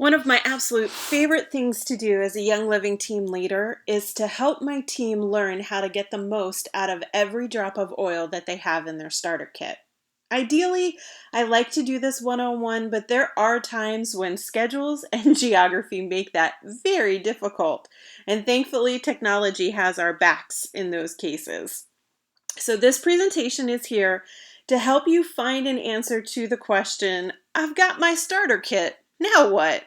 One of my absolute favorite things to do as a Young Living team leader is to help my team learn how to get the most out of every drop of oil that they have in their starter kit. Ideally, I like to do this one-on-one, but there are times when schedules and geography make that very difficult. And thankfully, technology has our backs in those cases. So this presentation is here to help you find an answer to the question, I've got my starter kit, now what?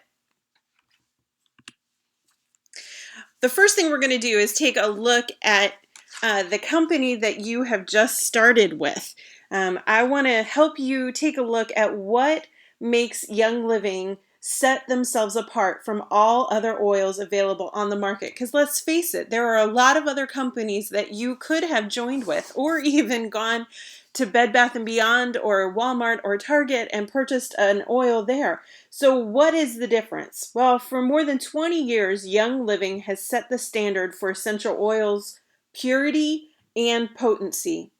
The first thing we're going to do is take a look at the company that you have just started with. I want to help you take a look at what makes Young Living set themselves apart from all other oils available on the market. Because let's face it, there are a lot of other companies that you could have joined with or even gone to Bed Bath & Beyond or Walmart or Target and purchased an oil there. So what is the difference? Well, for more than 20 years, Young Living has set the standard for essential oils purity and potency.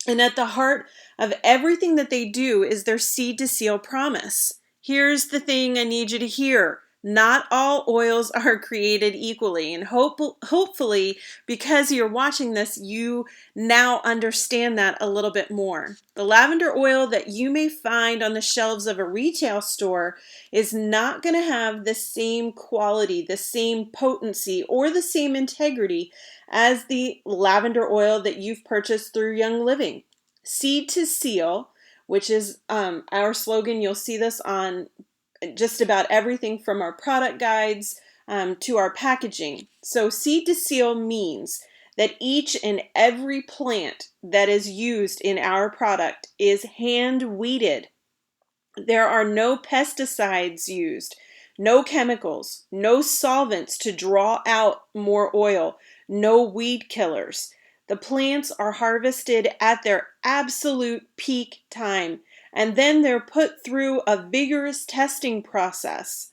And at the heart of everything that they do is their seed to seal promise. Here's the thing I need you to hear. Not all oils are created equally, and hopefully, because you're watching this, you now understand that a little bit more. The lavender oil that you may find on the shelves of a retail store is not going to have the same quality, the same potency, or the same integrity as the lavender oil that you've purchased through Young Living. Seed to seal, which is our slogan. You'll see this on just about everything from our product guides to our packaging. So seed to seal means that each and every plant that is used in our product is hand weeded. There are no pesticides used, no chemicals, no solvents to draw out more oil, no weed killers. The plants are harvested at their absolute peak time, and then they're put through a vigorous testing process.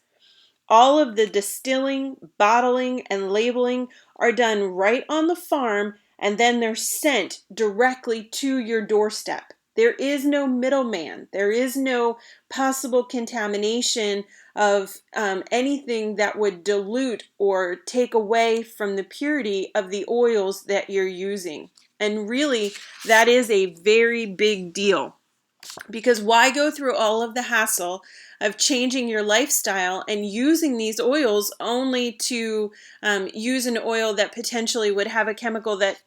All of the distilling, bottling, and labeling are done right on the farm, and then they're sent directly to your doorstep. There is no middleman. There is no possible contamination of anything that would dilute or take away from the purity of the oils that you're using. And really, that is a very big deal. Because why go through all of the hassle of changing your lifestyle and using these oils only to use an oil that potentially would have a chemical that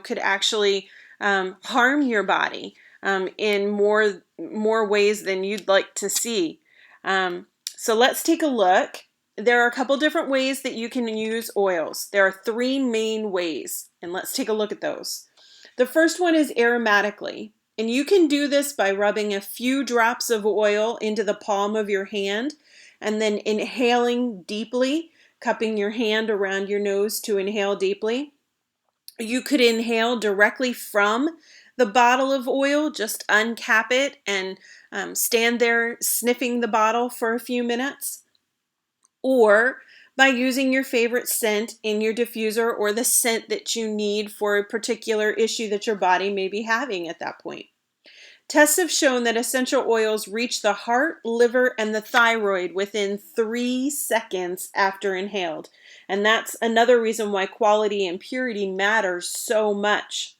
could actually harm your body in more ways than you'd like to see. So let's take a look. There are a couple different ways that you can use oils. There are three main ways, and let's take a look at those. The first one is aromatically. And you can do this by rubbing a few drops of oil into the palm of your hand and then inhaling deeply, cupping your hand around your nose to inhale deeply. You could inhale directly from the bottle of oil, just uncap it and stand there sniffing the bottle for a few minutes. Or by using your favorite scent in your diffuser or the scent that you need for a particular issue that your body may be having at that point. Tests have shown that essential oils reach the heart, liver, and the thyroid within 3 seconds after inhaled. And that's another reason why quality and purity matters so much.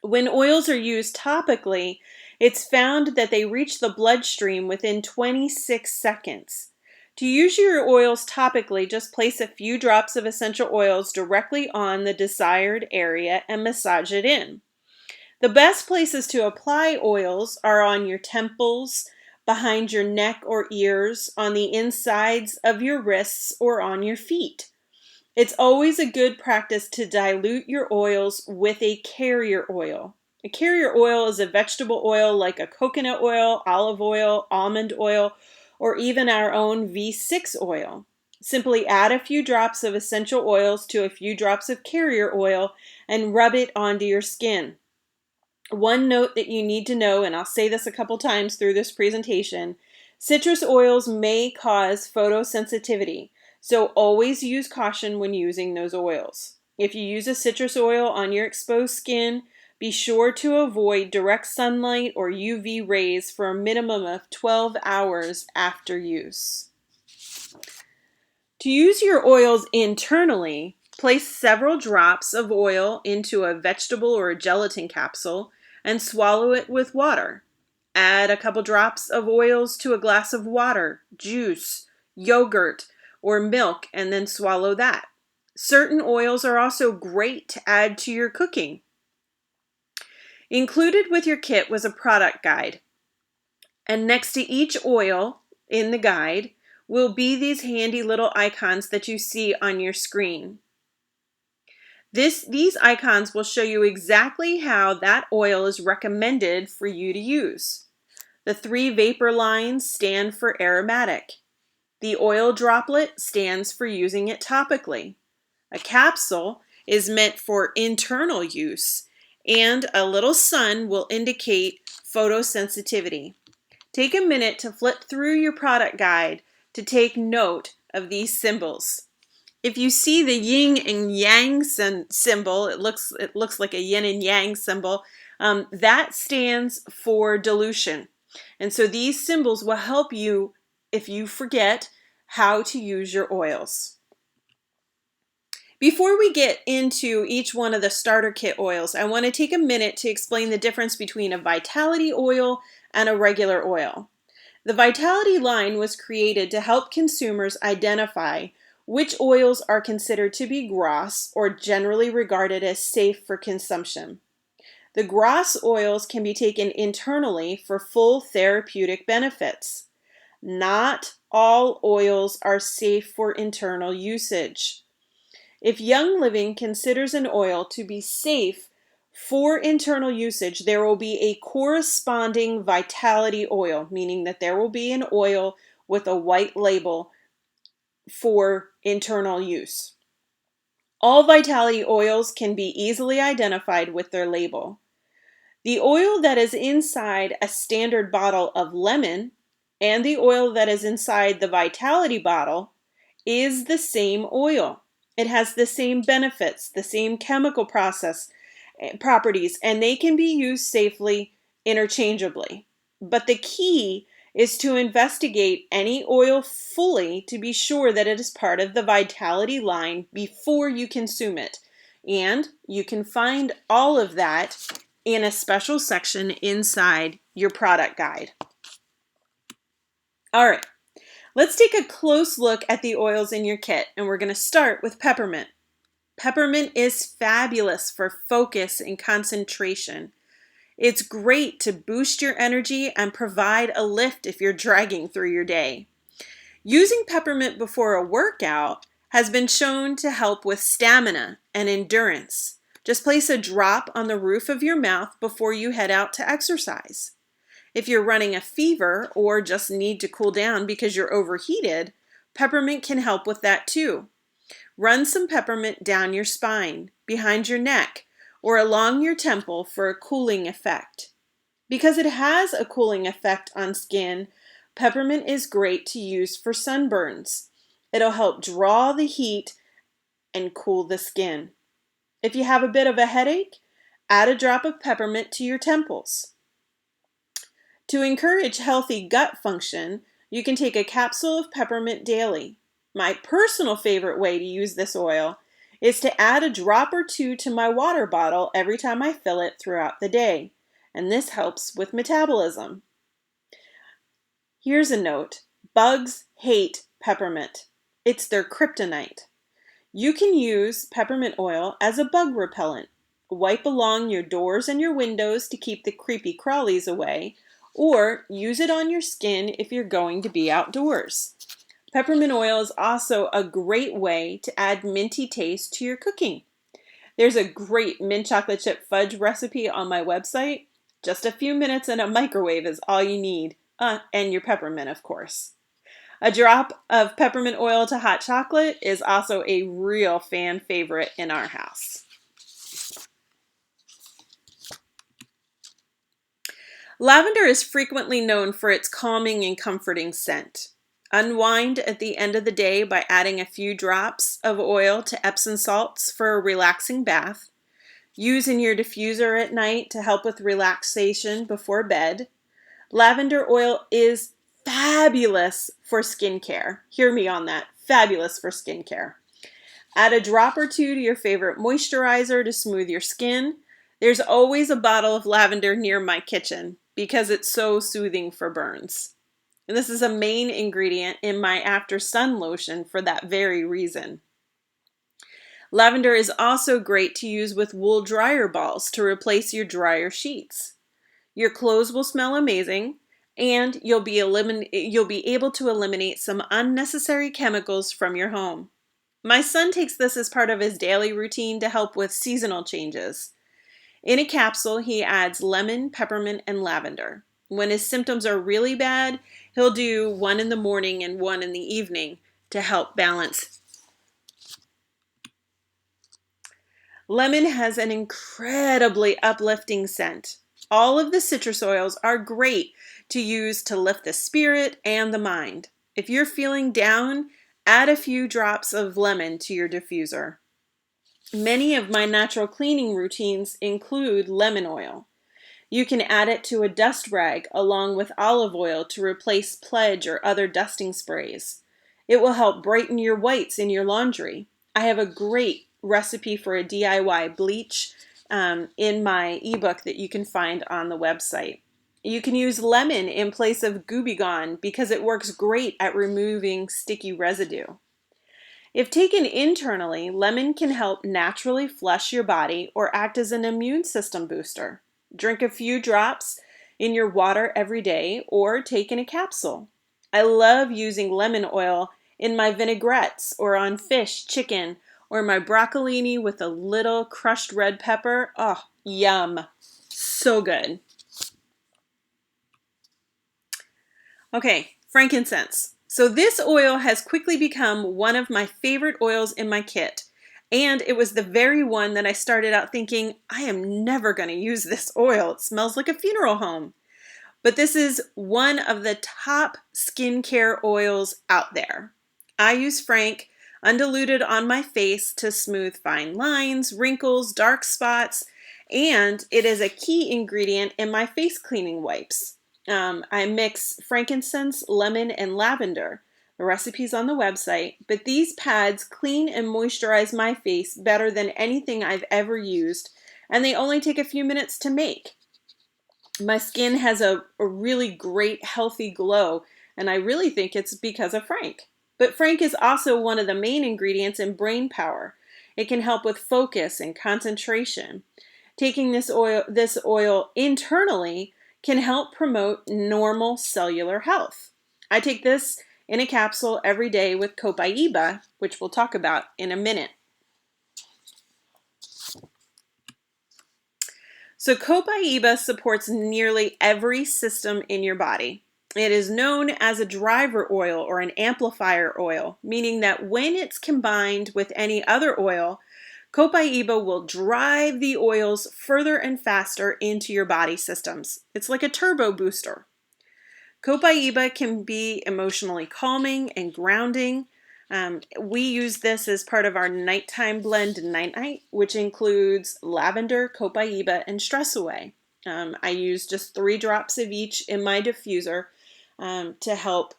When oils are used topically, it's found that they reach the bloodstream within 26 seconds. To use your oils topically, just place a few drops of essential oils directly on the desired area and massage it in. The best places to apply oils are on your temples, behind your neck or ears, on the insides of your wrists, or on your feet. It's always a good practice to dilute your oils with a carrier oil. A carrier oil is a vegetable oil like a coconut oil, olive oil, almond oil, or even our own V6 oil. Simply add a few drops of essential oils to a few drops of carrier oil and rub it onto your skin. One note that you need to know, and I'll say this a couple times through this presentation, citrus oils may cause photosensitivity, so always use caution when using those oils. If you use a citrus oil on your exposed skin, be sure to avoid direct sunlight or UV rays for a minimum of 12 hours after use. To use your oils internally, place several drops of oil into a vegetable or a gelatin capsule and swallow it with water. Add a couple drops of oils to a glass of water, juice, yogurt, or milk, and then swallow that. Certain oils are also great to add to your cooking. Included with your kit was a product guide. And next to each oil in the guide will be these handy little icons that you see on your screen. These icons will show you exactly how that oil is recommended for you to use. The 3 vapor lines stand for aromatic. The oil droplet stands for using it topically. A capsule is meant for internal use, and a little sun will indicate photosensitivity. Take a minute to flip through your product guide to take note of these symbols. If you see the yin and yang symbol, it looks like a yin and yang symbol, that stands for dilution. And so these symbols will help you if you forget how to use your oils. Before we get into each one of the starter kit oils, I want to take a minute to explain the difference between a vitality oil and a regular oil. The Vitality line was created to help consumers identify which oils are considered to be GRAS or generally regarded as safe for consumption. The GRAS oils can be taken internally for full therapeutic benefits. Not all oils are safe for internal usage. If Young Living considers an oil to be safe for internal usage, there will be a corresponding Vitality oil, meaning that there will be an oil with a white label for internal use. All Vitality oils can be easily identified with their label. The oil that is inside a standard bottle of lemon and the oil that is inside the Vitality bottle is the same oil. It has the same benefits, the same chemical properties, and they can be used safely interchangeably. But the key is to investigate any oil fully to be sure that it is part of the Vitality line before you consume it. And you can find all of that in a special section inside your product guide. All right, let's take a close look at the oils in your kit, and we're going to start with peppermint. Peppermint is fabulous for focus and concentration. It's great to boost your energy and provide a lift if you're dragging through your day. Using peppermint before a workout has been shown to help with stamina and endurance. Just place a drop on the roof of your mouth before you head out to exercise. If you're running a fever or just need to cool down because you're overheated, peppermint can help with that too. Run some peppermint down your spine, behind your neck, or along your temple for a cooling effect. Because it has a cooling effect on skin, peppermint is great to use for sunburns. It'll help draw the heat and cool the skin. If you have a bit of a headache, add a drop of peppermint to your temples. To encourage healthy gut function, you can take a capsule of peppermint daily. My personal favorite way to use this oil is to add a drop or two to my water bottle every time I fill it throughout the day, and this helps with metabolism. Here's a note: bugs hate peppermint. It's their kryptonite. You can use peppermint oil as a bug repellent. Wipe along your doors and your windows to keep the creepy crawlies away, or use it on your skin if you're going to be outdoors. Peppermint oil is also a great way to add minty taste to your cooking. There's a great mint chocolate chip fudge recipe on my website. Just a few minutes in a microwave is all you need. And your peppermint, of course. A drop of peppermint oil to hot chocolate is also a real fan favorite in our house. Lavender is frequently known for its calming and comforting scent. Unwind at the end of the day by adding a few drops of oil to Epsom salts for a relaxing bath. Use in your diffuser at night to help with relaxation before bed. Lavender oil is fabulous for skincare. Hear me on that. Fabulous for skincare. Add a drop or two to your favorite moisturizer to smooth your skin. There's always a bottle of lavender near my kitchen because it's so soothing for burns. And this is a main ingredient in my after sun lotion for that very reason. Lavender is also great to use with wool dryer balls to replace your dryer sheets. Your clothes will smell amazing, and you'll be able to eliminate some unnecessary chemicals from your home. My son takes this as part of his daily routine to help with seasonal changes. In a capsule, he adds lemon, peppermint, and lavender. When his symptoms are really bad, he'll do one in the morning and one in the evening to help balance. Lemon has an incredibly uplifting scent. All of the citrus oils are great to use to lift the spirit and the mind. If you're feeling down, add a few drops of lemon to your diffuser. Many of my natural cleaning routines include lemon oil. You can add it to a dust rag along with olive oil to replace Pledge or other dusting sprays. It will help brighten your whites in your laundry. I have a great recipe for a DIY bleach in my ebook that you can find on the website. You can use lemon in place of Gooby Gone because it works great at removing sticky residue. If taken internally, lemon can help naturally flush your body or act as an immune system booster. Drink a few drops in your water every day or take in a capsule. I love using lemon oil in my vinaigrettes or on fish, chicken, or my broccolini with a little crushed red pepper. Oh, yum. So good. Okay, frankincense. So this oil has quickly become one of my favorite oils in my kit. And it was the very one that I started out thinking, I am never going to use this oil. It smells like a funeral home. But this is one of the top skincare oils out there. I use Frank undiluted on my face to smooth fine lines, wrinkles, dark spots, and it is a key ingredient in my face cleaning wipes. I mix frankincense, lemon, and lavender. The recipe's on the website, but these pads clean and moisturize my face better than anything I've ever used, and they only take a few minutes to make. My skin has a really great, healthy glow, and I really think it's because of Frank. But Frank is also one of the main ingredients in brain power. It can help with focus and concentration. Taking this oil internally can help promote normal cellular health. I take this in a capsule every day with copaiba, which we'll talk about in a minute. So copaiba supports nearly every system in your body. It is known as a driver oil or an amplifier oil, meaning that when it's combined with any other oil, copaiba will drive the oils further and faster into your body systems. It's like a turbo booster. Copaiba can be emotionally calming and grounding. We use this as part of our nighttime blend night-night, which includes lavender, copaiba, and stress away. I use just 3 drops of each in my diffuser to help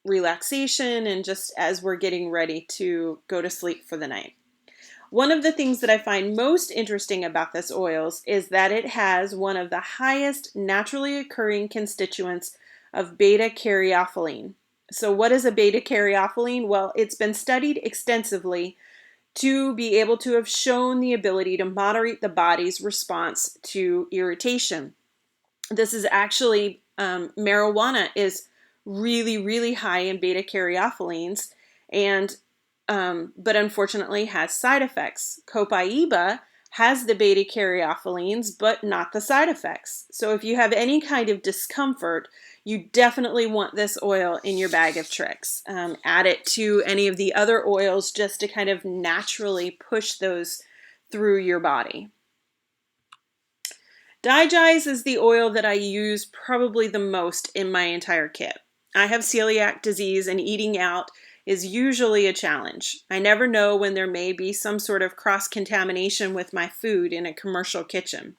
relaxation and just as we're getting ready to go to sleep for the night. One of the things that I find most interesting about this oils is that it has one of the highest naturally occurring constituents of beta-caryophyllene. So what is a beta-caryophyllene? Well, it's been studied extensively to be able to have shown the ability to moderate the body's response to irritation. This is actually, marijuana is really, really high in beta-caryophyllene, and but unfortunately has side effects. Copaiba has the beta-caryophyllene, but not the side effects. So if you have any kind of discomfort, you definitely want this oil in your bag of tricks. Add it to any of the other oils just to kind of naturally push those through your body. Digize is the oil that I use probably the most in my entire kit. I have celiac disease and eating out is usually a challenge. I never know when there may be some sort of cross-contamination with my food in a commercial kitchen.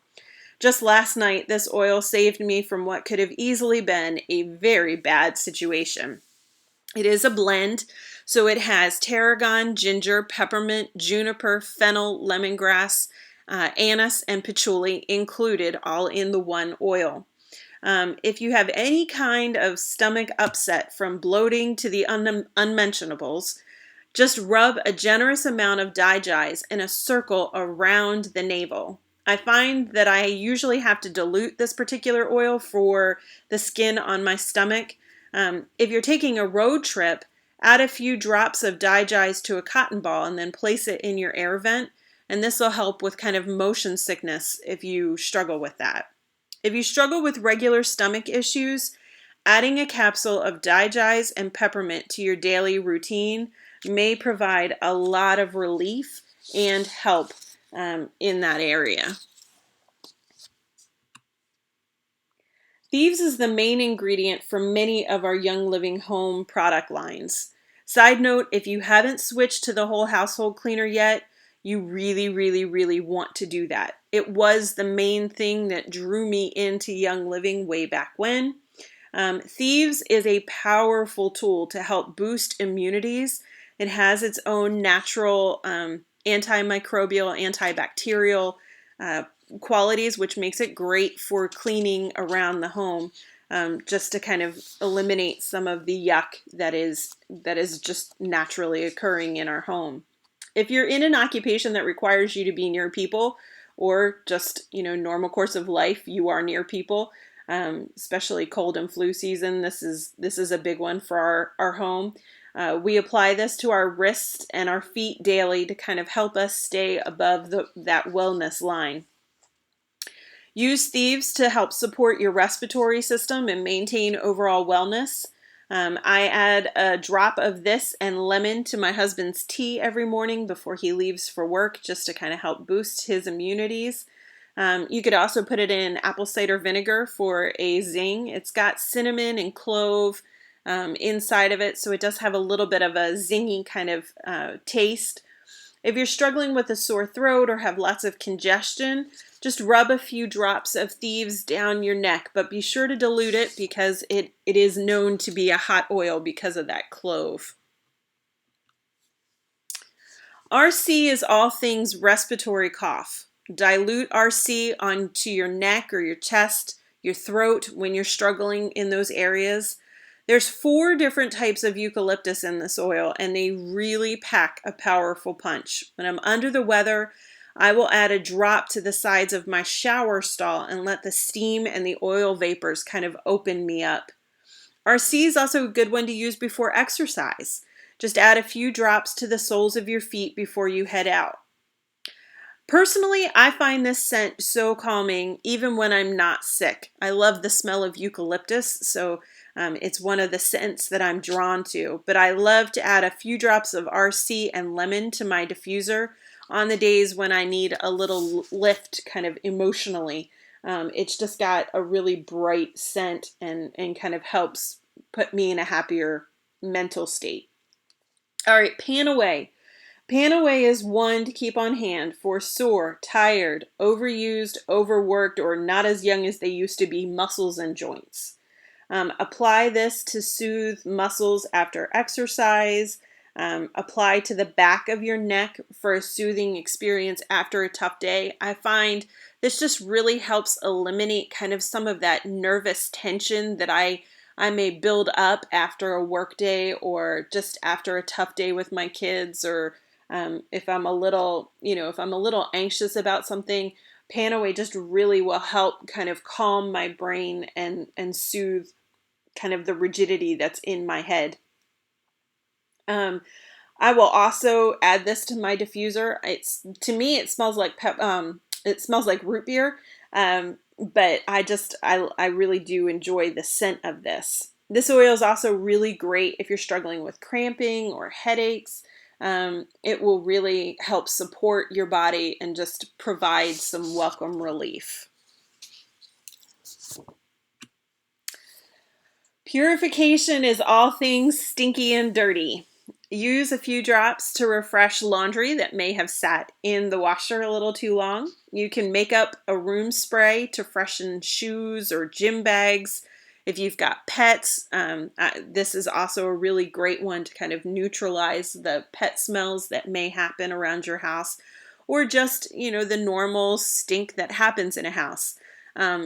Just last night, this oil saved me from what could have easily been a very bad situation. It is a blend, so it has tarragon, ginger, peppermint, juniper, fennel, lemongrass, anise, and patchouli included, all in the one oil. If you have any kind of stomach upset, from bloating to the unmentionables, just rub a generous amount of digize in a circle around the navel. I find that I usually have to dilute this particular oil for the skin on my stomach. If you're taking a road trip, add a few drops of digize to a cotton ball and then place it in your air vent. And this will help with kind of motion sickness if you struggle with that. If you struggle with regular stomach issues, adding a capsule of digize and peppermint to your daily routine may provide a lot of relief and help in that area. Thieves is the main ingredient for many of our Young Living Home product lines. Side note, if you haven't switched to the whole household cleaner yet, you really, really, really want to do that. It was the main thing that drew me into Young Living way back when. Thieves is a powerful tool to help boost immunities. It has its own natural antimicrobial, antibacterial uh, qualities, which makes it great for cleaning around the home, just to kind of eliminate some of the yuck that is just naturally occurring in our home. If you're in an occupation that requires you to be near people, or just normal course of life, you are near people, especially cold and flu season. This is a big one for our home. We apply this to our wrists and our feet daily to kind of help us stay above that wellness line. Use thieves to help support your respiratory system and maintain overall wellness. I add a drop of this and lemon to my husband's tea every morning before he leaves for work, just to kind of help boost his immunities. You could also put it in apple cider vinegar for a zing. It's got cinnamon and clove inside of it, so it does have a little bit of a zingy kind of taste. If you're struggling with a sore throat or have lots of congestion, just rub a few drops of thieves down your neck, but be sure to dilute it because it is known to be a hot oil because of that clove. RC is all things respiratory cough. Dilute RC onto your neck or your chest, your throat when you're struggling in those areas. There's 4 different types of eucalyptus in this oil, and they really pack a powerful punch. When I'm under the weather, I will add a drop to the sides of my shower stall and let the steam and the oil vapors kind of open me up. RC is also a good one to use before exercise. Just add a few drops to the soles of your feet before you head out. Personally, I find this scent so calming even when I'm not sick. I love the smell of eucalyptus, so it's one of the scents that I'm drawn to. But I love to add a few drops of RC and lemon to my diffuser on the days when I need a little lift kind of emotionally. It's just got a really bright scent and kind of helps put me in a happier mental state. All right, Pan Away. Pan Away is one to keep on hand for sore, tired, overused, overworked, or not as young as they used to be muscles and joints. Apply this to soothe muscles after exercise. Apply to the back of your neck for a soothing experience after a tough day. I find this just really helps eliminate kind of some of that nervous tension that I may build up after a work day or just after a tough day with my kids, or if I'm a little, if I'm a little anxious about something. Pan Away just really will help kind of calm my brain and soothe kind of the rigidity that's in my head. I will also add this to my diffuser. To me, it smells like it smells like root beer, but I really do enjoy the scent of this. This oil is also really great if you're struggling with cramping or headaches. It will really help support your body and just provide some welcome relief. Purification is all things stinky and dirty. Use a few drops to refresh laundry that may have sat in the washer a little too long. You can make up a room spray to freshen shoes or gym bags. If you've got pets, this is also a really great one to kind of neutralize the pet smells that may happen around your house, or just, the normal stink that happens in a house.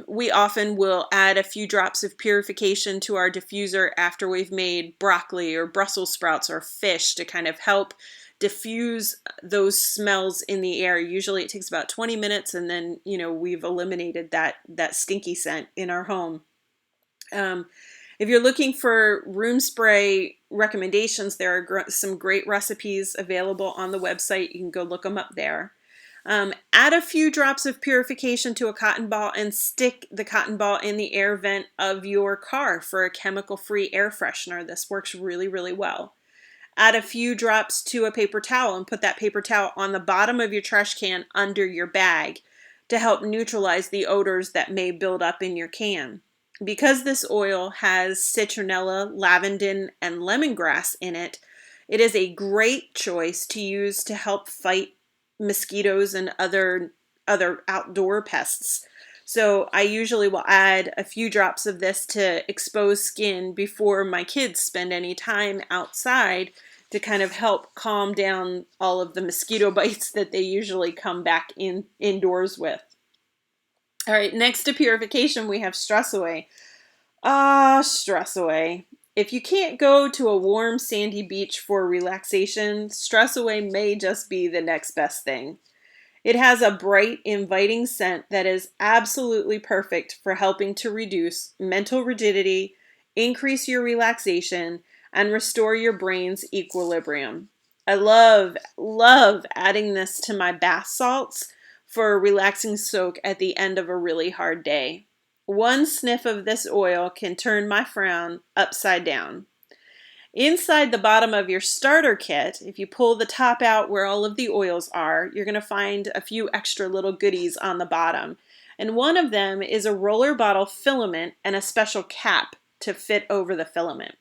We often will add a few drops of purification to our diffuser after we've made broccoli or Brussels sprouts or fish to kind of help diffuse those smells in the air. Usually it takes about 20 minutes, and then, we've eliminated that stinky scent in our home. If you're looking for room spray recommendations, there are some great recipes available on the website. You can go look them up there. Add a few drops of purification to a cotton ball and stick the cotton ball in the air vent of your car for a chemical-free air freshener. This works really, really well. Add a few drops to a paper towel and put that paper towel on the bottom of your trash can under your bag to help neutralize the odors that may build up in your can. Because this oil has citronella, lavender, and lemongrass in it, it is a great choice to use to help fight mosquitoes and other outdoor pests. So I usually will add a few drops of this to exposed skin before my kids spend any time outside to kind of help calm down all of the mosquito bites that they usually come back indoors with. All right, next to purification, we have stress away. Stress away. If you can't go to a warm, sandy beach for relaxation, stress away may just be the next best thing. It has a bright, inviting scent that is absolutely perfect for helping to reduce mental rigidity, increase your relaxation, and restore your brain's equilibrium. I love adding this to my bath salts for a relaxing soak at the end of a really hard day. One sniff of this oil can turn my frown upside down. Inside the bottom of your starter kit, if you pull the top out where all of the oils are, you're going to find a few extra little goodies on the bottom. And one of them is a roller bottle filament and a special cap to fit over the filament.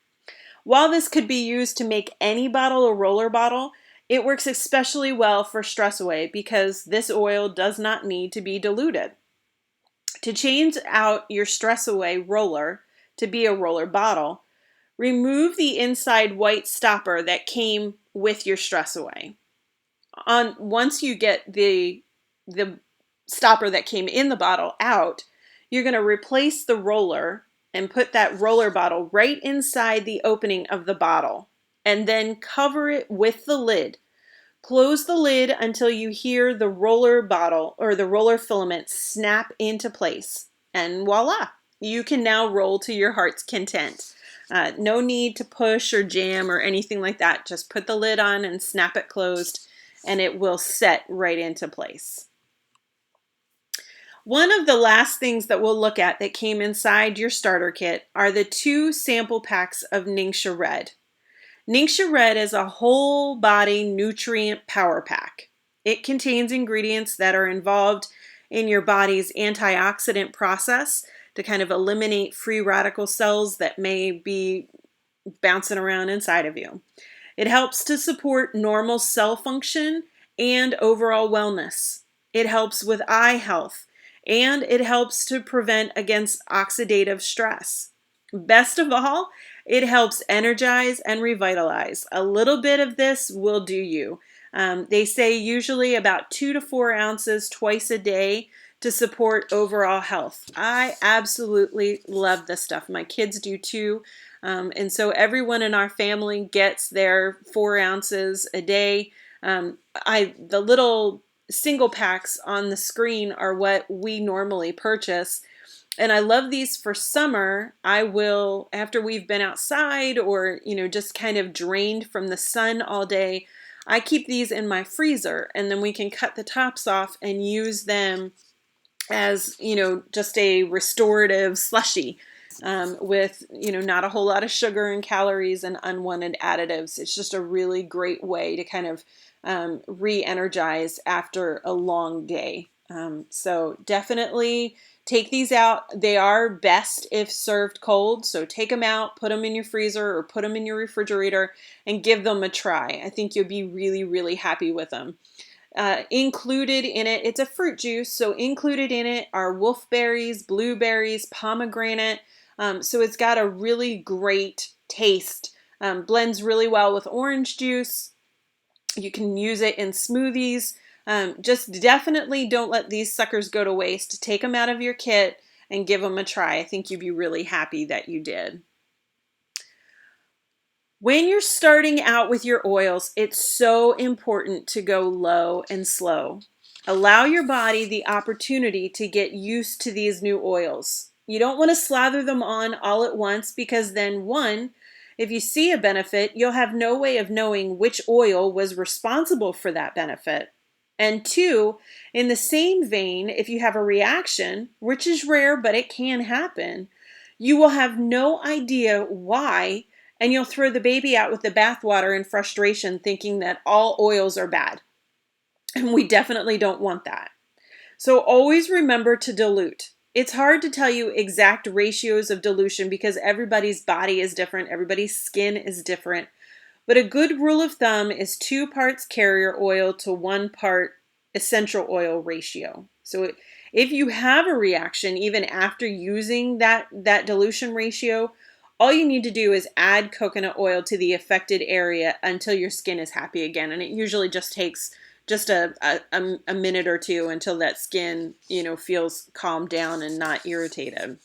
While this could be used to make any bottle a roller bottle, it works especially well for stress away because this oil does not need to be diluted. To change out your stress away roller to be a roller bottle, remove the inside white stopper that came with your stress away. Once you get the stopper that came in the bottle out, you're going to replace the roller and put that roller bottle right inside the opening of the bottle, and then cover it with the lid. Close the lid until you hear the roller bottle or the roller filament snap into place. And voila, you can now roll to your heart's content. No need to push or jam or anything like that. Just put the lid on and snap it closed, and it will set right into place. One of the last things that we'll look at that came inside your starter kit are the 2 sample packs of Ningxia Red. Ningxia Red is a whole body nutrient power pack. It contains ingredients that are involved in your body's antioxidant process to kind of eliminate free radical cells that may be bouncing around inside of you. It helps to support normal cell function and overall wellness. It helps with eye health, and it helps to prevent against oxidative stress. Best of all, it helps energize and revitalize. A little bit of this will do you. They say usually about 2 to 4 ounces twice a day to support overall health. I absolutely love this stuff. My kids do too. And so everyone in our family gets their 4 ounces a day. The little single packs on the screen are what we normally purchase. And I love these for summer. I will, after we've been outside or, just kind of drained from the sun all day, I keep these in my freezer, and then we can cut the tops off and use them as, just a restorative slushy with, not a whole lot of sugar and calories and unwanted additives. It's just a really great way to kind of re-energize after a long day. So definitely take these out. They are best if served cold. So take them out, put them in your freezer or put them in your refrigerator and give them a try. I think you'll be really, really happy with them. Included in it, it's a fruit juice. So included in it are wolfberries, blueberries, pomegranate, So it's got a really great taste. Blends really well with orange juice. You can use it in smoothies. Just definitely don't let these suckers go to waste. Take them out of your kit and give them a try. I think you'd be really happy that you did. When you're starting out with your oils, it's so important to go low and slow. Allow your body the opportunity to get used to these new oils. You don't want to slather them on all at once because then, one, if you see a benefit, you'll have no way of knowing which oil was responsible for that benefit. And two, in the same vein, if you have a reaction, which is rare but it can happen, you will have no idea why, and you'll throw the baby out with the bathwater in frustration, thinking that all oils are bad. And we definitely don't want that. So always remember to dilute. It's hard to tell you exact ratios of dilution because everybody's body is different, everybody's skin is different. But a good rule of thumb is 2 parts carrier oil to 1 part essential oil ratio. So if you have a reaction, even after using that dilution ratio, all you need to do is add coconut oil to the affected area until your skin is happy again. And it usually just takes just a minute or two until that skin, feels calmed down and not irritated.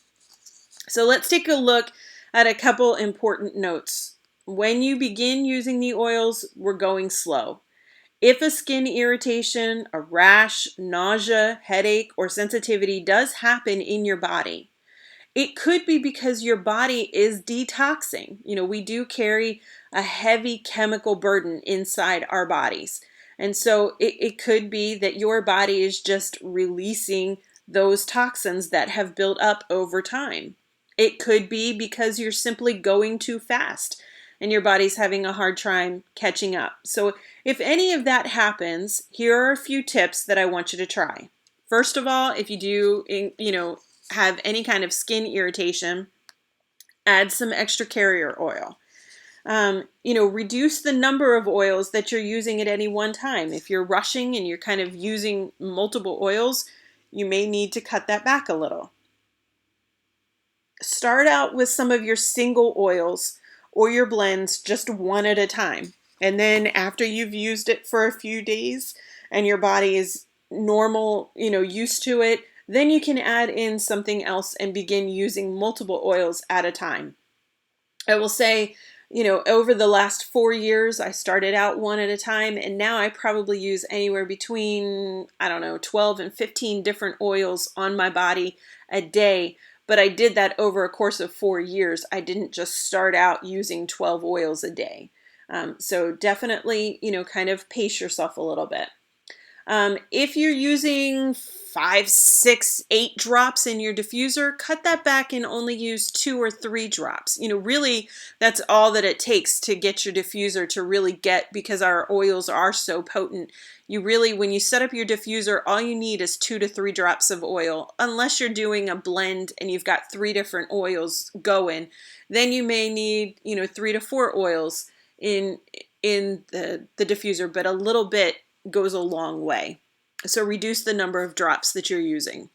So let's take a look at a couple important notes. When you begin using the oils, we're going slow. If a skin irritation, a rash, nausea, headache, or sensitivity does happen in your body, it could be because your body is detoxing. We do carry a heavy chemical burden inside our bodies. And so it could be that your body is just releasing those toxins that have built up over time. It could be because you're simply going too fast and your body's having a hard time catching up. So if any of that happens, here are a few tips that I want you to try. First of all, if you do, have any kind of skin irritation, add some extra carrier oil. Reduce the number of oils that you're using at any one time. If you're rushing and you're kind of using multiple oils, you may need to cut that back a little. Start out with some of your single oils or your blends just one at a time. And then after you've used it for a few days and your body is normal, used to it, then you can add in something else and begin using multiple oils at a time. I will say, over the last 4 years, I started out one at a time, and now I probably use anywhere between, 12 and 15 different oils on my body a day. But I did that over a course of 4 years. I didn't just start out using 12 oils a day. So definitely, kind of pace yourself a little bit. If you're using 5, 6, 8 drops in your diffuser, cut that back and only use 2 or 3 drops. Really, that's all that it takes to get your diffuser to really get, because our oils are so potent. When you set up your diffuser, all you need is 2 to 3 drops of oil. Unless you're doing a blend and you've got 3 different oils going, then you may need, 3 to 4 oils in the diffuser, but a little bit goes a long way. So reduce the number of drops that you're using.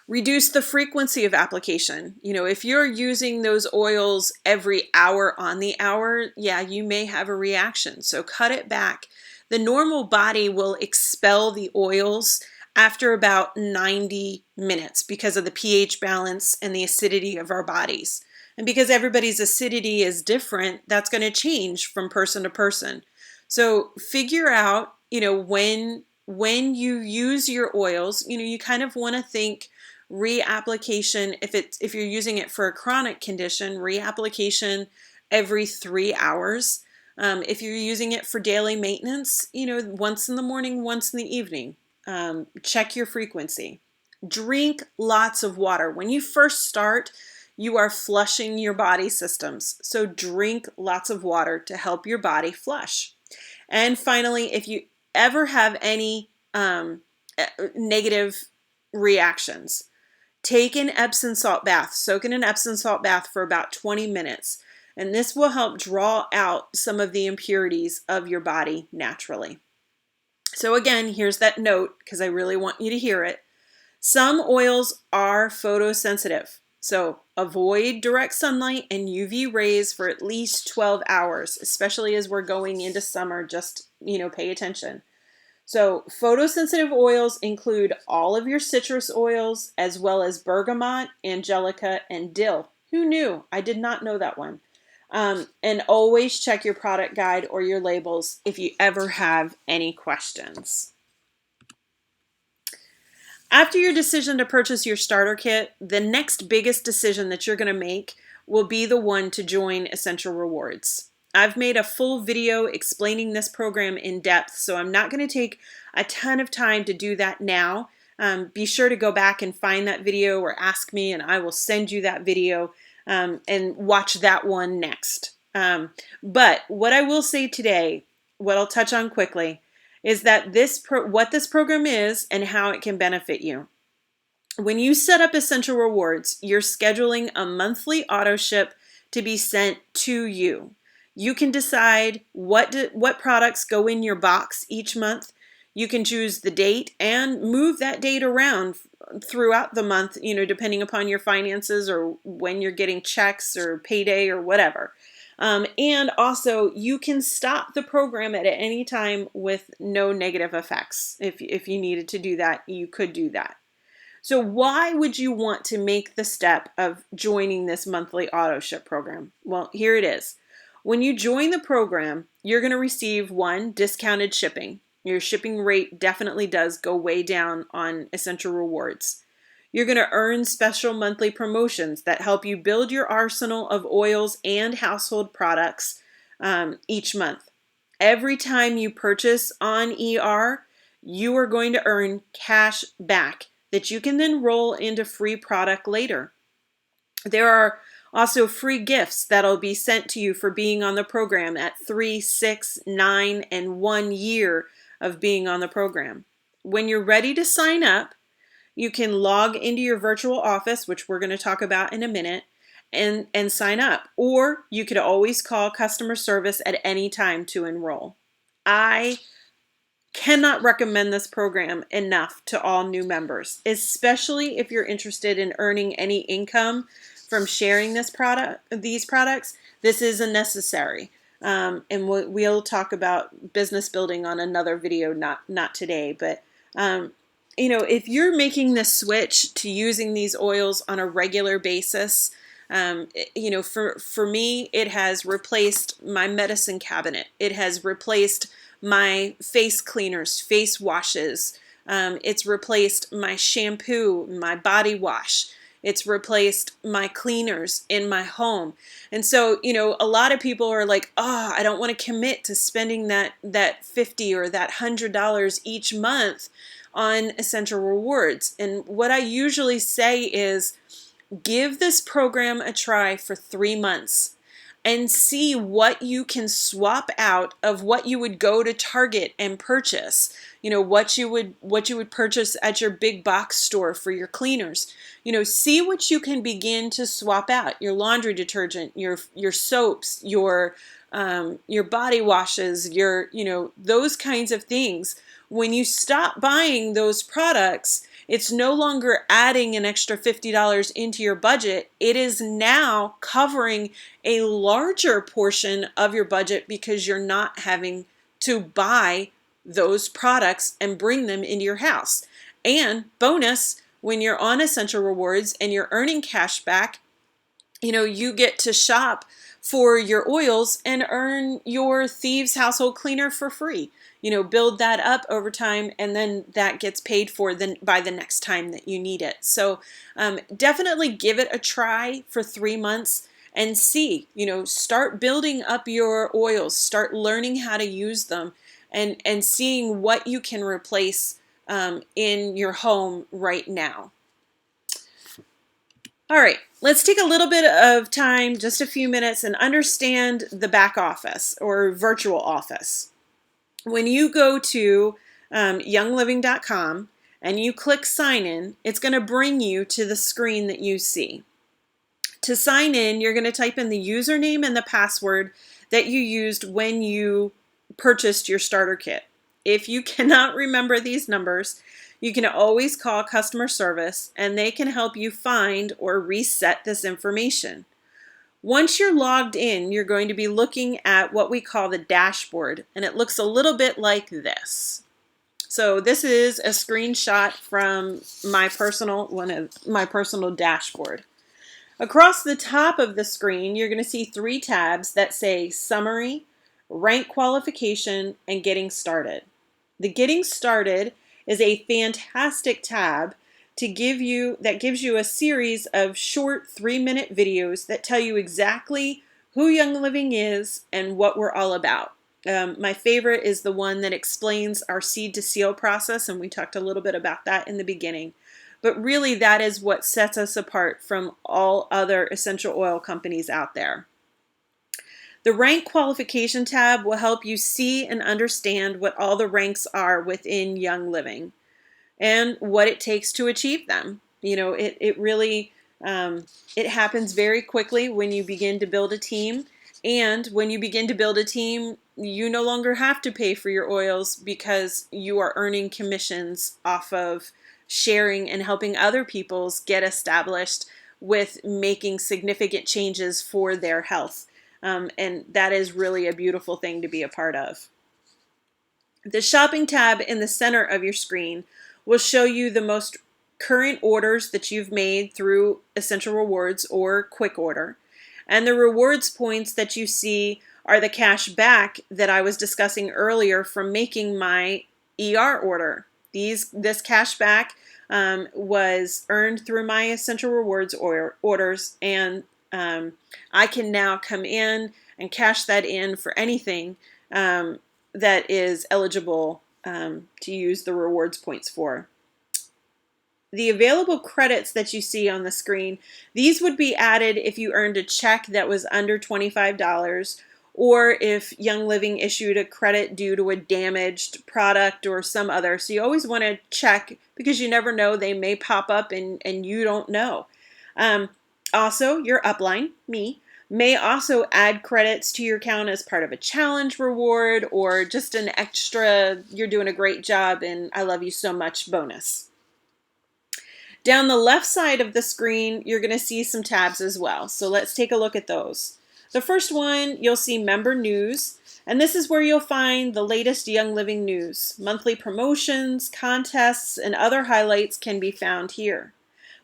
Reduce the frequency of application. If you're using those oils every hour on the hour, you may have a reaction. So cut it back. The normal body will expel the oils after about 90 minutes because of the pH balance and the acidity of our bodies. And because everybody's acidity is different, that's going to change from person to person. So figure out, when you use your oils, you kind of want to think reapplication. If you're using it for a chronic condition, reapplication every 3 hours. If you're using it for daily maintenance, once in the morning, once in the evening. Check your frequency. Drink lots of water. When you first start, you are flushing your body systems. So drink lots of water to help your body flush. And finally, if you ever have any negative reactions, take an Epsom salt bath. Soak in an Epsom salt bath for about 20 minutes. And this will help draw out some of the impurities of your body naturally. So again, here's that note because I really want you to hear it. Some oils are photosensitive. So avoid direct sunlight and UV rays for at least 12 hours, especially as we're going into summer. Just, pay attention. So photosensitive oils include all of your citrus oils, as well as bergamot, angelica, and dill. Who knew? I did not know that one. And always check your product guide or your labels if you ever have any questions. After your decision to purchase your starter kit, the next biggest decision that you're going to make will be the one to join Essential Rewards. I've made a full video explaining this program in depth, so I'm not going to take a ton of time to do that now. Be sure to go back and find that video or ask me, and I will send you that video and watch that one next. But what I will say today, what I'll touch on quickly, is that what this program is and how it can benefit you. When you set up Essential Rewards, you're scheduling a monthly auto ship to be sent to you. You can decide what products go in your box each month. You can choose the date and move that date around throughout the month, depending upon your finances or when you're getting checks or payday or whatever. And also, you can stop the program at any time with no negative effects. If you needed to do that, you could do that. So why would you want to make the step of joining this monthly auto ship program? Well, here it is. When you join the program, you're going to receive discounted shipping. Your shipping rate definitely does go way down on Essential Rewards. You're going to earn special monthly promotions that help you build your arsenal of oils and household products each month. Every time you purchase on ER, you are going to earn cash back that you can then roll into free product later. There are also free gifts that'll be sent to you for being on the program at 3, 6, 9, and 1 year of being on the program. When you're ready to sign up, you can log into your virtual office, which we're going to talk about in a minute, and sign up. Or you could always call customer service at any time to enroll. I cannot recommend this program enough to all new members, especially if you're interested in earning any income from sharing these products. This is a necessary. And we'll talk about business building on another video, not today, but if you're making the switch to using these oils on a regular basis, for me, it has replaced my medicine cabinet. It has replaced my face cleaners, face washes. It's replaced my shampoo, my body wash. It's replaced my cleaners in my home. And so, a lot of people are like, oh, I don't want to commit to spending that $50 or that $100 each month on Essential Rewards. And what I usually say is, give this program a try for 3 months and see what you can swap out of what you would go to Target and purchase. What you would purchase at your big box store for your cleaners. See what you can begin to swap out. Your laundry detergent, your soaps, your body washes, those kinds of things. When you stop buying those products, it's no longer adding an extra $50 into your budget. It is now covering a larger portion of your budget because you're not having to buy those products and bring them into your house. And bonus, when you're on Essential Rewards and you're earning cash back, you get to shop for your oils and earn your Thieves household cleaner for free. Build that up over time, and then that gets paid for by the next time that you need it. So definitely give it a try for 3 months and see, start building up your oils, start learning how to use them, and seeing what you can replace in your home right now. All right, let's take a little bit of time, just a few minutes, and understand the back office or virtual office. When you go to youngliving.com and you click sign in, it's going to bring you to the screen that you see. To sign in, you're going to type in the username and the password that you used when you purchased your starter kit. If you cannot remember these numbers, You can always call customer service and they can help you find or reset this information. Once you're logged in, you're going to be looking at what we call the dashboard, and it looks a little bit like this. So this is a screenshot from one of my personal dashboard. Across the top of the screen, you're going to see 3 tabs that say Summary, Rank Qualification, and Getting Started. The Getting Started is a fantastic tab that gives you a series of short 3-minute videos that tell you exactly who Young Living is and what we're all about. My favorite is the one that explains our seed to seal process, and we talked a little bit about that in the beginning. But really, that is what sets us apart from all other essential oil companies out there. The rank qualification tab will help you see and understand what all the ranks are within Young Living and what it takes to achieve them. It really it happens very quickly when you begin to build a team. And when you begin to build a team, you no longer have to pay for your oils because you are earning commissions off of sharing and helping other people's get established with making significant changes for their health. And that is really a beautiful thing to be a part of. The shopping tab in the center of your screen will show you the most current orders that you've made through Essential Rewards or Quick Order. And the rewards points that you see are the cash back that I was discussing earlier from making my ER order. This cash back was earned through my Essential Rewards orders, and I can now come in and cash that in for anything that is eligible to use the rewards points for. The available credits that you see on the screen, these would be added if you earned a check that was under $25 or if Young Living issued a credit due to a damaged product or some other. So you always want to check because you never know, they may pop up and you don't know. Also, your upline, me, may also add credits to your account as part of a challenge reward or just an extra, you're doing a great job and I love you so much bonus. Down the left side of the screen, you're going to see some tabs as well. So let's take a look at those. The first one, you'll see Member News, and this is where you'll find the latest Young Living news. Monthly promotions, contests, and other highlights can be found here.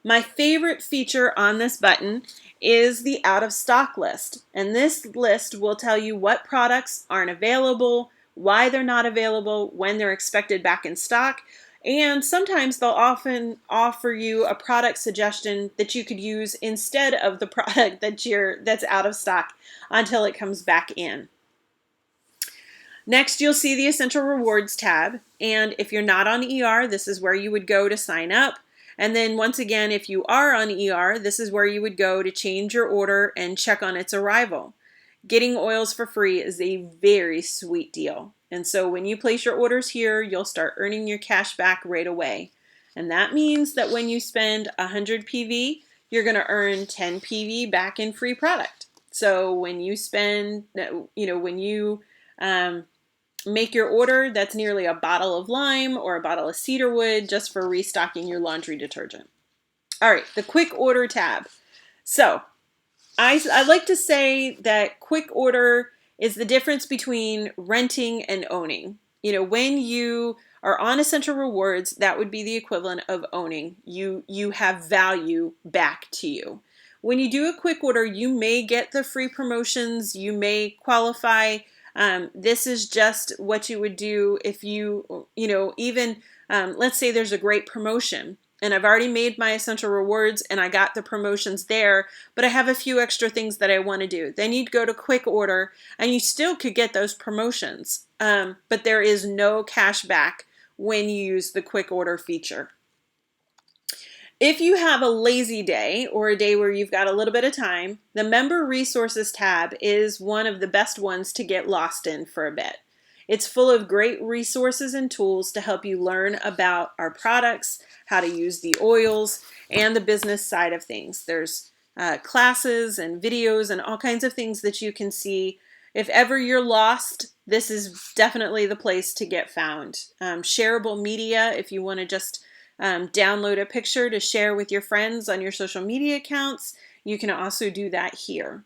My favorite feature on this button is the out of stock list, and this list will tell you what products aren't available, why they're not available, when they're expected back in stock, and sometimes they'll often offer you a product suggestion that you could use instead of the product that's out of stock until it comes back in. Next, you'll see the Essential Rewards tab, and if you're not on ER, this is where you would go to sign up. And then once again, if you are on ER, this is where you would go to change your order and check on its arrival. Getting oils for free is a very sweet deal. And so when you place your orders here, you'll start earning your cash back right away. And that means that when you spend 100 PV, you're going to earn 10 PV back in free product. So when you spend, when you make your order, that's nearly a bottle of lime or a bottle of cedarwood just for restocking your laundry detergent. All right, the quick order tab. So I like to say that quick order is the difference between renting and owning. When you are on Essential Rewards, that would be the equivalent of owning. You have value back to you. When you do a quick order, you may get the free promotions, you may qualify. This is just what you would do if let's say there's a great promotion and I've already made my Essential Rewards and I got the promotions there, but I have a few extra things that I want to do. Then you'd go to quick order and you still could get those promotions, but there is no cash back when you use the quick order feature. If you have a lazy day or a day where you've got a little bit of time, the Member Resources tab is one of the best ones to get lost in for a bit. It's full of great resources and tools to help you learn about our products, how to use the oils, and the business side of things. There's classes and videos and all kinds of things that you can see. If ever you're lost, this is definitely the place to get found. Shareable media, if you want to just download a picture to share with your friends on your social media accounts, you can also do that here.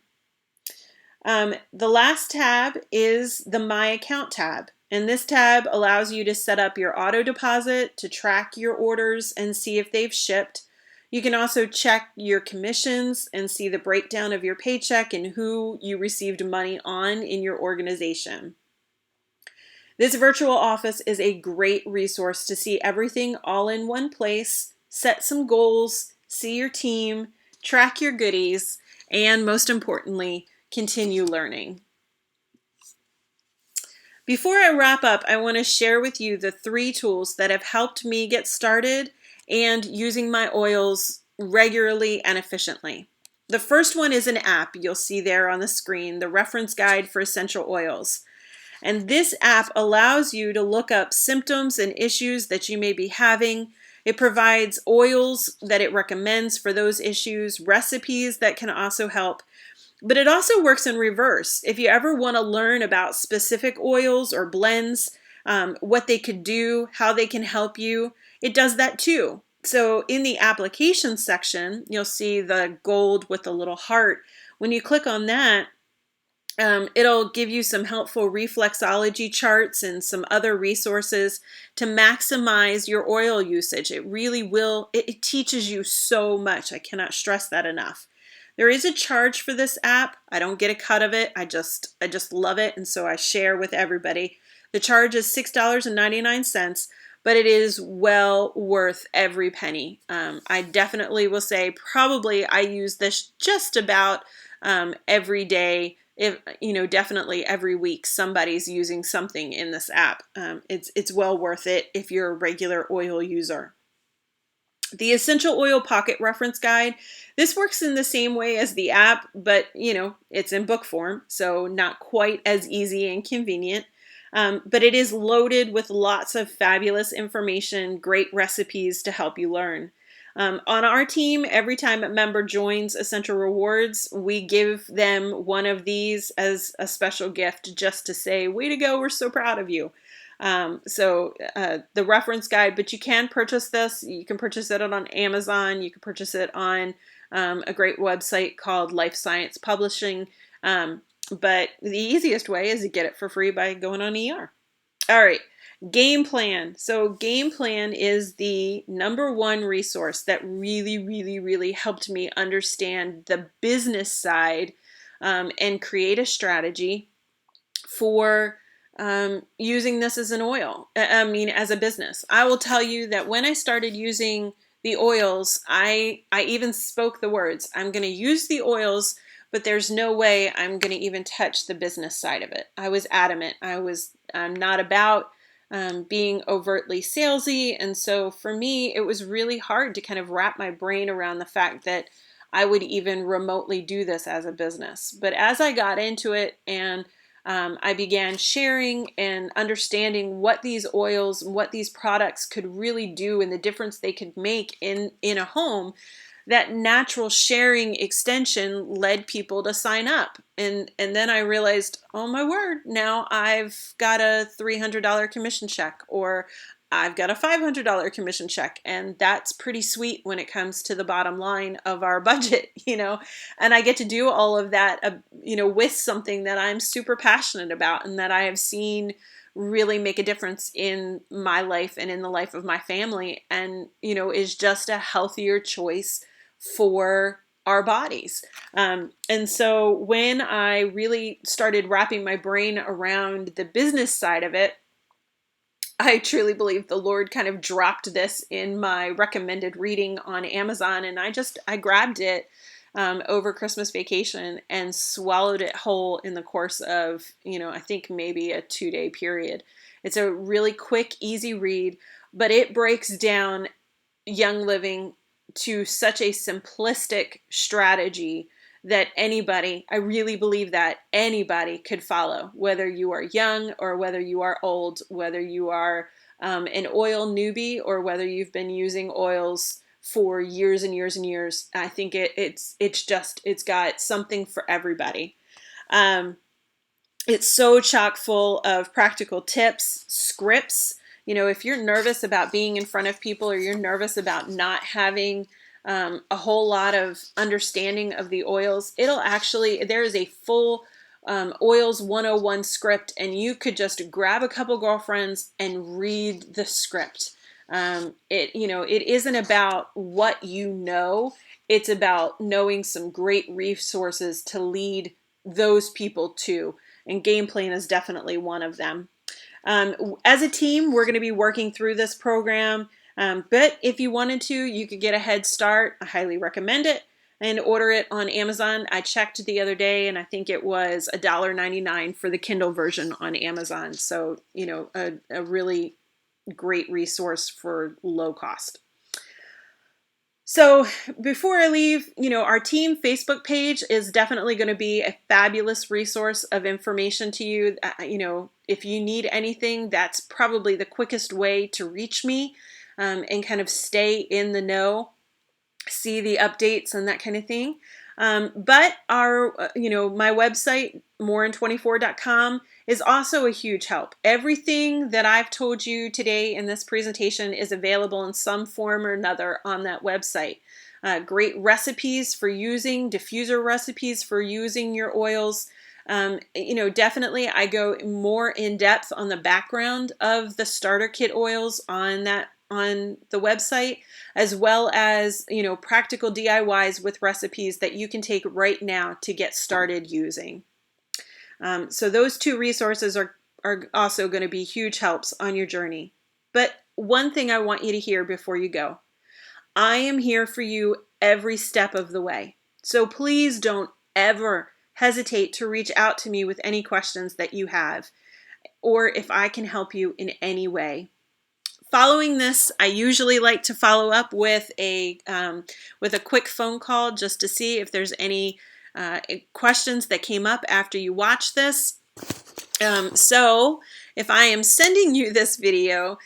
The last tab is the My Account tab. And this tab allows you to set up your auto deposit, to track your orders and see if they've shipped. You can also check your commissions and see the breakdown of your paycheck and who you received money on in your organization. This virtual office is a great resource to see everything all in one place, set some goals, see your team, track your goodies, and most importantly, continue learning. Before I wrap up, I want to share with you the 3 tools that have helped me get started and using my oils regularly and efficiently. The first one is an app you'll see there on the screen, the Reference Guide for Essential Oils. And this app allows you to look up symptoms and issues that you may be having. It provides oils that it recommends for those issues, recipes that can also help. But it also works in reverse. If you ever want to learn about specific oils or blends, what they could do, how they can help you, it does that too. So in the application section, you'll see the gold with the little heart. When you click on that, it'll give you some helpful reflexology charts and some other resources to maximize your oil usage. It really will, it teaches you so much. I cannot stress that enough. There is a charge for this app. I don't get a cut of it. I just love it, and so I share with everybody. The charge is $6.99, but it is well worth every penny. I definitely will say probably I use this just about every day. If definitely every week somebody's using something in this app. It's well worth it if you're a regular oil user. The Essential Oil Pocket Reference Guide. This works in the same way as the app, but it's in book form, so not quite as easy and convenient. But it is loaded with lots of fabulous information, great recipes to help you learn. On our team, every time a member joins Essential Rewards, we give them one of these as a special gift just to say, way to go, we're so proud of you. The reference guide, but you can purchase this. You can purchase it on Amazon. You can purchase it on a great website called Life Science Publishing. But the easiest way is to get it for free by going on ER. All right, Game Plan. So Game Plan is the #1 resource that really, really, really helped me understand the business side and create a strategy for using this as an oil. As a business. I will tell you that when I started using the oils, I even spoke the words, I'm going to use the oils, but there's no way I'm going to even touch the business side of it. I was adamant. I'm not about being overtly salesy. And so for me, it was really hard to kind of wrap my brain around the fact that I would even remotely do this as a business. But as I got into it and I began sharing and understanding what these oils and what these products could really do and the difference they could make in a home. That natural sharing extension led people to sign up. And then I realized, oh my word, now I've got a $300 commission check, or I've got a $500 commission check. And that's pretty sweet when it comes to the bottom line of our budget, and I get to do all of that, with something that I'm super passionate about and that I have seen really make a difference in my life and in the life of my family, and, is just a healthier choice for our bodies. And so when I really started wrapping my brain around the business side of it, I truly believe the Lord kind of dropped this in my recommended reading on Amazon, and I grabbed it over Christmas vacation and swallowed it whole in the course of, I think maybe a 2-day period. It's a really quick, easy read, but it breaks down Young Living to such a simplistic strategy that I really believe that anybody could follow, whether you are young or whether you are old, whether you are an oil newbie or whether you've been using oils for years and years and years. I think it's got something for everybody. It's so chock full of practical tips, scripts. You know, if you're nervous about being in front of people, or you're nervous about not having a whole lot of understanding of the oils, it'll actually, there is a full oils 101 script, and you could just grab a couple girlfriends and read the script. It isn't about what you know, it's about knowing some great resources to lead those people to, and game plan is definitely one of them. As a team, we're going to be working through this program, but if you wanted to, you could get a head start. I highly recommend it, and order it on Amazon. I checked the other day, and I think it was $1.99 for the Kindle version on Amazon. So, a really great resource for low cost. So before I leave, our team Facebook page is definitely going to be a fabulous resource of information to you. If you need anything, that's probably the quickest way to reach me, and kind of stay in the know, see the updates and that kind of thing. But my website, morein24.com, is also a huge help. Everything that I've told you today in this presentation is available in some form or another on that website. Great recipes for using, diffuser recipes for using your oils. Definitely I go more in depth on the background of the starter kit oils on the website, as well as practical DIYs with recipes that you can take right now to get started using. So those two resources are also going to be huge helps on your journey. But one thing I want you to hear before you go: I am here for you every step of the way. So please don't ever hesitate to reach out to me with any questions that you have, or if I can help you in any way. Following this, I usually like to follow up with a quick phone call, just to see if there's any questions that came up after you watch this. So if I am sending you this video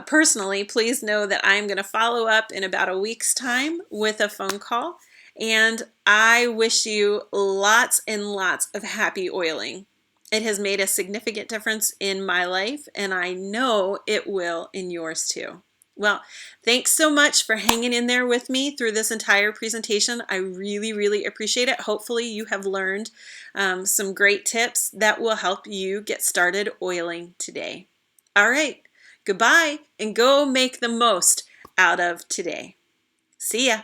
personally, please know that I'm going to follow up in about a week's time with a phone call. And I wish you lots and lots of happy oiling. It has made a significant difference in my life, and I know it will in yours too. Well, thanks so much for hanging in there with me through this entire presentation. I really, really appreciate it. Hopefully you have learned some great tips that will help you get started oiling today. All right, goodbye, and go make the most out of today. See ya.